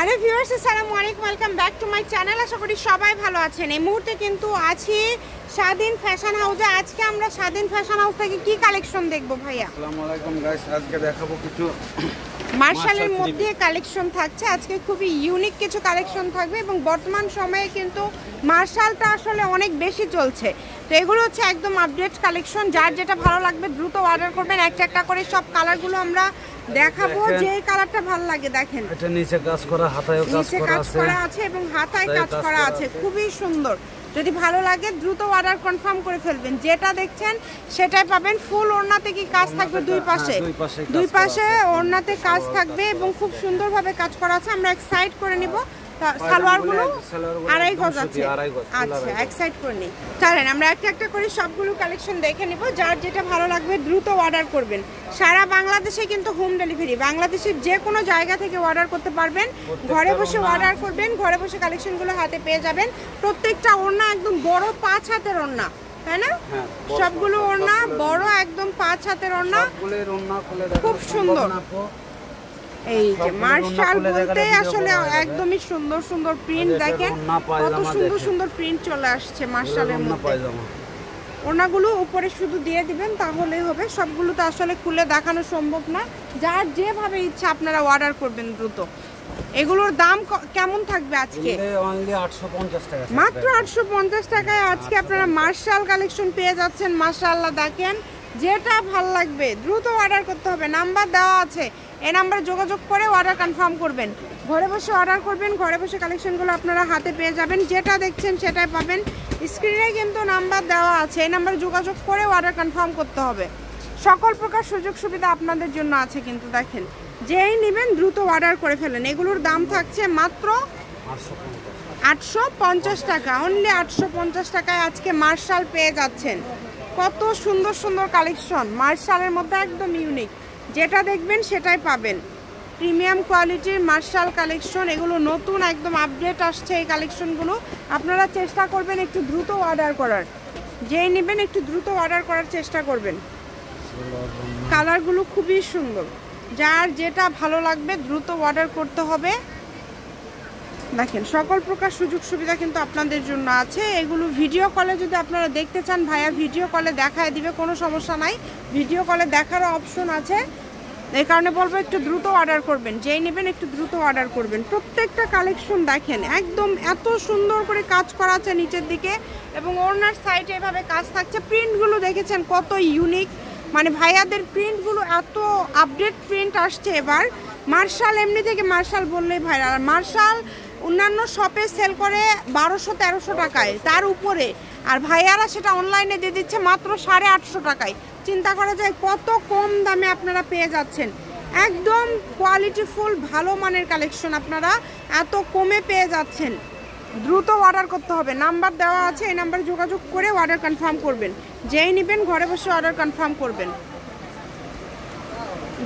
Hello viewers, আসসালামু আলাইকুম, welcome back to my channel. আশা করি সবাই ভালো আছেন। এই মুহূর্তে কিন্তু আছি স্বাধীন ফ্যাশন হাউসে। আজকে আমরা স্বাধীন ফ্যাশন হাউস থেকে কি কালেকশন দেখবো ভাইয়া? আসসালামু আলাইকুম গাইস, আজকে দেখাবো কিছু মার্শালের মধ্যে কালেকশন থাকছে। আজকে খুবই ইউনিক কিছু কালেকশন থাকবে এবং বর্তমান সময়ে কিন্তু মার্শালটা আসলে অনেক বেশি চলছে। তো এগুলো হচ্ছে একদম আপডেট কালেকশন। যার যেটা ভালো লাগবে দ্রুত অর্ডার করবেন। একটা একটা করে সব কালারগুলো আমরা দেখাবো। যে কালারটা ভালো লাগে দেখেন, এটা নিচে কাজ করা, হাতায়ও কাজ করা আছে এবং হাতায় কাজ করা আছে, খুবই সুন্দর। যদি ভালো লাগে দ্রুত অর্ডার কনফার্ম করে ফেলবেন। যেটা দেখছেন সেটাই পাবেন। ফুল ওড়নাতে কি কাজ থাকবে, দুই পাশে ওড়নাতে কাজ থাকবে এবং খুব সুন্দরভাবে কাজ করা আছে। আমরা এক সাইড করে নিব। সালোয়ারগুলো আড়াই গজ আছে। আচ্ছা, এক সাইড করে নিই। চলেন আমরা একটা একটা করে সবগুলো কালেকশন দেখে নিব। যার যেটা ভালো লাগবে দ্রুত অর্ডার করবেন। সারা বাংলাদেশে কিন্তু হোম ডেলিভারি, বাংলাদেশের যে কোনো জায়গা থেকে অর্ডার করতে পারবেন। ঘরে বসে অর্ডার করবেন, ঘরে বসে কালেকশনগুলো হাতে পেয়ে যাবেন। প্রত্যেকটা ওড়না একদম বড় 5 হাতের ওড়না, তাই না? সবগুলো ওড়না বড়, একদম 5 হাতের ওড়না, খুব সুন্দর। এই যে মার্শাল বলতে আসলে একদমই সুন্দর সুন্দর প্রিন্ট দেখেন, কত সুন্দর সুন্দর প্রিন্ট চলে আসছে মার্শালের মধ্যে। ওড়নাগুলো উপরে শুধু দিয়ে দিবেন তাহলেই হবে। সবগুলো তো আসলে খুলে দেখানো সম্ভব না। যার যেভাবে ইচ্ছা আপনারা অর্ডার করবেন দ্রুত। এগুলোর দাম কেমন থাকবে আজকে? মাত্র 850 টাকায় আজকে আপনারা মার্শাল কালেকশন পেয়ে যাচ্ছেন। মাশাআল্লাহ, দেখেন যেটা ভালো লাগবে দ্রুত অর্ডার করতে হবে। নাম্বার দেওয়া আছে, এই নাম্বারে যোগাযোগ করে অর্ডার কনফার্ম করবেন। ঘরে বসে অর্ডার করবেন, ঘরে বসে কালেকশনগুলো আপনারা হাতে পেয়ে যাবেন। যেটা দেখছেন সেটাই পাবেন। স্ক্রিনে কিন্তু নাম্বার দেওয়া আছে, এই নাম্বারে যোগাযোগ করে অর্ডার কনফার্ম করতে হবে। সকল প্রকার সুযোগ সুবিধা আপনাদের জন্য আছে কিন্তু দেখেন, যেই নেবেন দ্রুত অর্ডার করে ফেলেন। এগুলোর দাম থাকছে মাত্র 850 টাকা। অনলি 850 টাকায় আজকে মার্শাল পেয়ে যাচ্ছেন। কত সুন্দর সুন্দর কালেকশন মার্শালের মধ্যে, একদম ইউনিক। যেটা দেখবেন সেটাই পাবেন। প্রিমিয়াম কোয়ালিটির মার্শাল কালেকশন, এগুলো নতুন একদম আপডেট আসছে। এই কালেকশনগুলো আপনারা চেষ্টা করবেন একটু দ্রুত অর্ডার করার। যেই নেবেন একটু দ্রুত অর্ডার করার চেষ্টা করবেন। কালারগুলো খুবই সুন্দর। যার যেটা ভালো লাগবে দ্রুত অর্ডার করতে হবে। দেখেন সকল প্রকার সুযোগ সুবিধা কিন্তু আপনাদের জন্য আছে। এগুলো ভিডিও কলে যদি আপনারা দেখতে চান ভাইয়া ভিডিও কলে দেখায় দিবে, কোনো সমস্যা নাই। ভিডিও কলে দেখারও অপশন আছে। এই কারণে বলবো একটু দ্রুত অর্ডার করবেন। যেই নেবেন একটু দ্রুত অর্ডার করবেন। প্রত্যেকটা কালেকশন দেখেন একদম এত সুন্দর করে কাজ করা আছে নিচের দিকে এবং ওড়নার সাইডে এভাবে কাজ থাকছে। প্রিন্টগুলো দেখেছেন কত ইউনিক, মানে ভাইয়াদের প্রিন্টগুলো এত আপডেট প্রিন্ট আসছে এবার। মার্শাল এমনি থেকে মার্শাল বললেই ভাইরাল। মার্শাল অন্যান্য শপে সেল করে 1200-1300 টাকায়, তার উপরে। আর ভাইয়ারা সেটা অনলাইনে দিয়ে দিচ্ছে মাত্র 850 টাকায়। চিন্তা করা যায় কত কম দামে আপনারা পেয়ে যাচ্ছেন। একদম কোয়ালিটিফুল ভালো মানের কালেকশন আপনারা এত কমে পেয়ে যাচ্ছেন। দ্রুত অর্ডার করতে হবে। নাম্বার দেওয়া আছে, এই নাম্বারে যোগাযোগ করে অর্ডার কনফার্ম করবেন। যেই নেবেন ঘরে বসে অর্ডার কনফার্ম করবেন।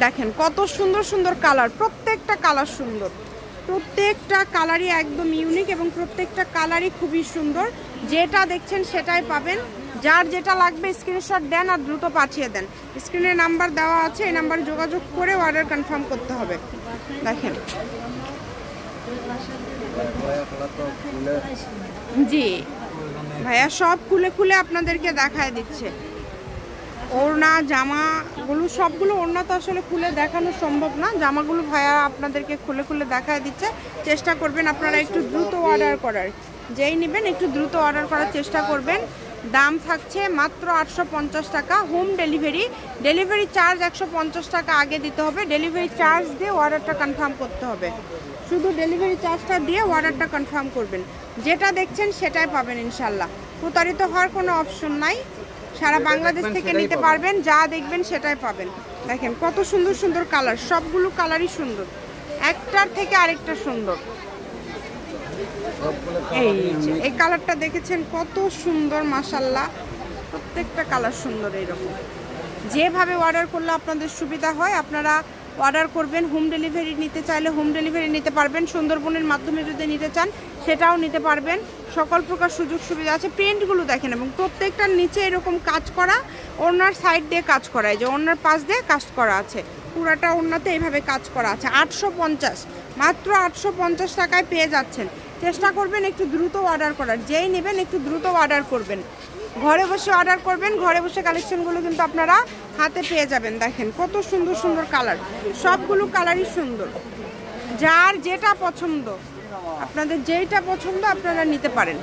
দেখেন কত সুন্দর সুন্দর কালার, প্রত্যেকটা কালার সুন্দর। প্রত্যেকটা কালারই একদম ইউনিক এবং প্রত্যেকটা কালারই খুবই সুন্দর। যেটা দেখছেন সেটাই পাবেন। যার যেটা লাগবে স্ক্রিনশট দেন আর দ্রুত পাঠিয়ে দেন। স্ক্রিনে নাম্বার দেওয়া আছে, এই নাম্বারে যোগাযোগ করে অর্ডার কনফার্ম করতে হবে। দেখেন জি ভাইয়া সব খুলে খুলে আপনাদেরকে দেখায় দিচ্ছে। ওড়না জামাগুলো সবগুলো, ওড়না তো আসলে খুলে দেখানো সম্ভব না। জামাগুলো ভাইয়া আপনাদেরকে খুলে খুলে দেখায় দিচ্ছে। চেষ্টা করবেন আপনারা একটু দ্রুত অর্ডার করার। যেই নেবেন একটু দ্রুত অর্ডার করার চেষ্টা করবেন। দাম থাকছে মাত্র 850 টাকা। হোম ডেলিভারি, ডেলিভারি চার্জ 150 টাকা আগে দিতে হবে। ডেলিভারি চার্জ দিয়ে অর্ডারটা কনফার্ম করতে হবে। শুধু ডেলিভারি চার্জটা দিয়ে অর্ডারটা কনফার্ম করবেন। যেটা দেখছেন সেটাই পাবেন ইনশাল্লাহ। প্রতারিত হওয়ার কোনো অপশন নাই। সারা বাংলাদেশ থেকে নিতে পারবেন, যা দেখবেন সেটাই পাবেন। দেখেন কত সুন্দর সুন্দর কালার, সবগুলো কালারই সুন্দর, একটার থেকে আরেকটা সুন্দর। এই কালারটা দেখেছেন কত সুন্দর, মাশাআল্লাহ প্রত্যেকটা কালার সুন্দর। এইরকম যেভাবে অর্ডার করলে আপনাদের সুবিধা হয় আপনারা অর্ডার করবেন। হোম ডেলিভারি নিতে চাইলে হোম ডেলিভারি নিতে পারবেন। সুন্দরবনের মাধ্যমে যদি নিতে চান সেটাও নিতে পারবেন। সকল প্রকার সুযোগ সুবিধা আছে। প্রিন্টগুলো দেখেন এবং প্রত্যেকটার নিচে এরকম কাজ করা, ওড়নার সাইড দিয়ে কাজ করা, এই যে ওড়নার পাশ দিয়ে কাজ করা আছে। পুরাটা ওড়নাতে এইভাবে কাজ করা আছে। 850 মাত্র 850 টাকায় পেয়ে যাচ্ছেন। চেষ্টা করবেন একটু দ্রুত অর্ডার করার, যেই নেবেন একটু দ্রুত অর্ডার করবেন, ঘরে বসে অর্ডার করবেন, ঘরে বসে কালেকশনগুলো কিন্তু আপনারা হাতে পেয়ে যাবেন। দেখেন কত সুন্দর সুন্দর কালার, সবগুলো কালারই সুন্দর, যার যেটা পছন্দ, আপনাদের যেইটা পছন্দ আপনারা নিতে পারেন।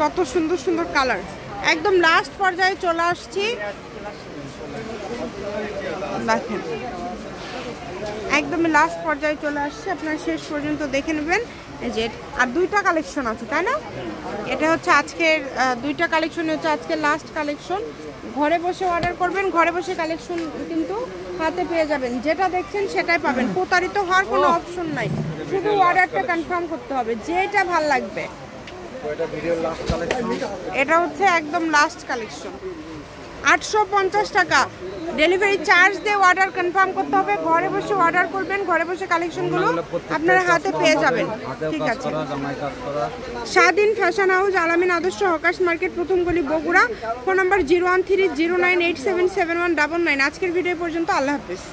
কত সুন্দর সুন্দর কালার, একদম লাস্ট পর্যায়ে চলে আসছি। দেখেন একদমই লাস্ট পর্যায়ে চলে আসছে, আপনারা শেষ পর্যন্ত দেখে নেবেন। এই যে আর দুইটা কালেকশন আছে তাই না, এটা হচ্ছে আজকের দুইটা কালেকশন হচ্ছে আজকের লাস্ট কালেকশন। ঘরে বসে অর্ডার করবেন, ঘরে বসে কালেকশন কিন্তু হাতে পেয়ে যাবেন, যেটা দেখছেন সেটাই পাবেন। প্রতারিত হওয়ার কোনো অপশন নাই, শুধু অর্ডারটা কনফার্ম করতে হবে, যেটা ভাল লাগবে। এটা হচ্ছে একদম লাস্ট কালেকশন, 850 টাকা ডেলিভারি চার্জ দিয়ে অর্ডার কনফার্ম করতে হবে। ঘরে বসে অর্ডার করবেন, ঘরে বসে কালেকশনগুলো আপনারা হাতে পেয়ে যাবেন। ঠিক আছে, স্বাধীন ফ্যাশন হাউস, আলামিন আদর্শ হকার্স মার্কেট, প্রথম গলি, বগুড়া। Phone number 01309877199। আজকের ভিডিও পর্যন্ত, আল্লাহ হাফেজ।